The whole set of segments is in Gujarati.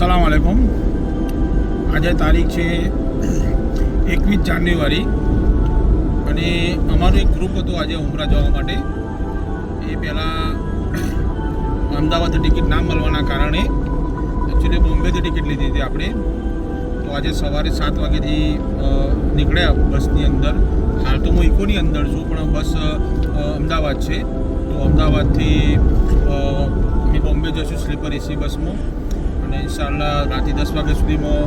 अस्सलामुअलैकुम। आज तारीख है 21 જાન્યુઆરી અને અમારું એક ગ્રુપ હતું આજે ઉમરા જવા માટે। એ પહેલાં અમદાવાદ ટિકિટ ના મળવાના કારણે એકચ્યુઅલી બોમ્બેથી ટિકિટ લીધી હતી આપણે। તો આજે સવારે 7 વાગ્યાથી નીકળ્યા બસની અંદર। હાલ તો હું ઇકોની અંદર છું, પણ બસ અમદાવાદ છે। તો અમદાવાદથી અમે બોમ્બે જશું સ્લીપર એસી બસમાં, અને ઇન્શાલ્લાહ રાતે 10 વાગ્યા સુધીમાં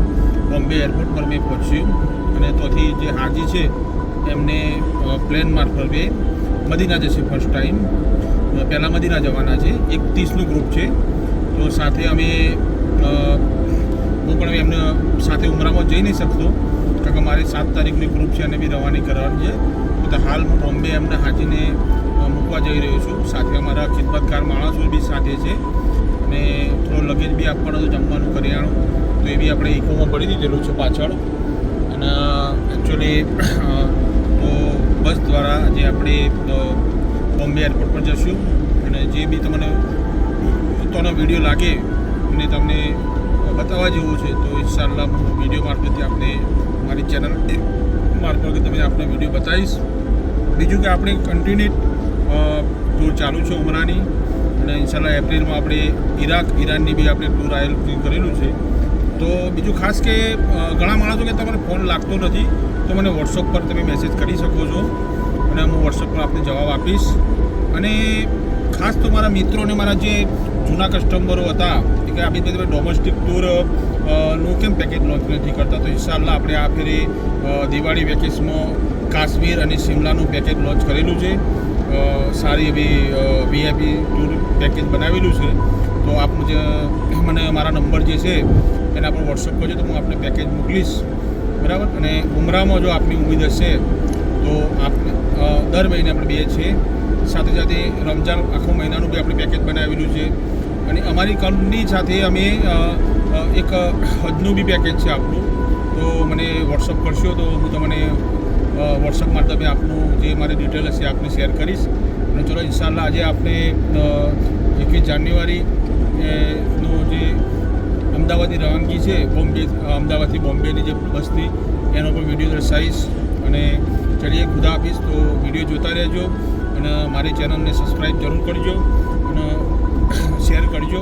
બોમ્બે એરપોર્ટ પર મેં પહોંચ્યું। અને ત્યાંથી જે હાજી છે એમને પ્લેન મારફતે મદીના જશે ફર્સ્ટ ટાઈમ। પહેલાં મદીના જવાના છે। 31નું ગ્રુપ છે। તો સાથે અમે હું પણ એમને સાથે ઉમરામાં જઈ નહીં શકતો, કારણ કે મારે 7 તારીખની ગ્રુપ છે અને બી રવાની કરવાની છે। તો હાલ હું બોમ્બે એમના હાજીને મૂકવા જઈ રહ્યો છું। સાથે અમારા ખિદમતગાર માણસો બી સાથે છે, અને થોડો લગેજ બી આપવાનો તો જમવાનું કરિયાણું તો એ બી આપણે ઇકોમાં પડી દીધેલું છે પાછળ। અને એકચ્યુઅલી તો બસ દ્વારા જે આપણે બોમ્બે એરપોર્ટ પર જશું, અને જે બી તમને પોતાનો વિડીયો લાગે અને તમને બતાવવા જેવું છે તો ઇન્શાલ્લાહ હું વિડીયો મારફતે આપણે મારી ચેનલ મારફતે તમે આપણે વિડીયો બતાવીશ। બીજું કે આપણે કન્ટિન્યુ ટૂર ચાલુ છે ઉમરાની, અને ઇન્શાલ્લાહ એપ્રિલમાં આપણે ઈરાનની બી આપણે ટૂર કરેલું છે। તો બીજું ખાસ કે ઘણા માણસો કે તમારે ફોન લાગતો નથી, તો મને વોટ્સઅપ પર તમે મેસેજ કરી શકો છો, અને હું વોટ્સઅપ પર આપને જવાબ આપીશ। અને ખાસ તો મારા મિત્રોને, મારા જે જૂના કસ્ટમરો હતા કે આપણી તમે ડોમેસ્ટિક ટૂર નું કેમ પેકેજ લોન્ચ નથી કરતા, તો ઇન્શાલ્લાહ આપણે આ ફેરે દિવાળી વેકેશનમાં કાશ્મીર અને શિમલાનું પેકેજ લોન્ચ કરેલું છે। સારી એવી વીઆઈપી ટૂર પેકેજ બનાવેલું છે। તો આપ મને મારા નંબર જે છે એના પર વોટ્સઅપ કરજો, તો હું આપને પેકેજ મોકલીશ, બરાબર। અને ઉમરામાં જો આપની ઉમ્મીદ હશે તો આપણે દર મહિને આપણે બે છીએ, સાથે સાથે રમજાન આખો મહિનાનું બી આપણે પેકેજ બનાવેલું છે। અને અમારી કંપની સાથે અમે એક હજનું બી પેકેજ છે આપણું। તો મને વોટ્સઅપ કરશો તો હું તમને વોટ્સઅપ મારફતે આપનું જે મારી ડિટેલ હશે આપને શેર કરીશ। અને ચલો ઇન્શાલ્લાહ આજે આપણે 21 જાન્યુઆરી નું જે અમદાવાદની રવાનગી છે અમદાવાદથી બોમ્બેની જે બસની, એનો પણ વિડીયો દર્શાવીશ। અને ચલીએ ખુદા હાફિઝ। તો વિડીયો જોતા રહેજો, અને મારી ચેનલને સબસ્ક્રાઈબ જરૂર કરજો, અને શેર કરજો।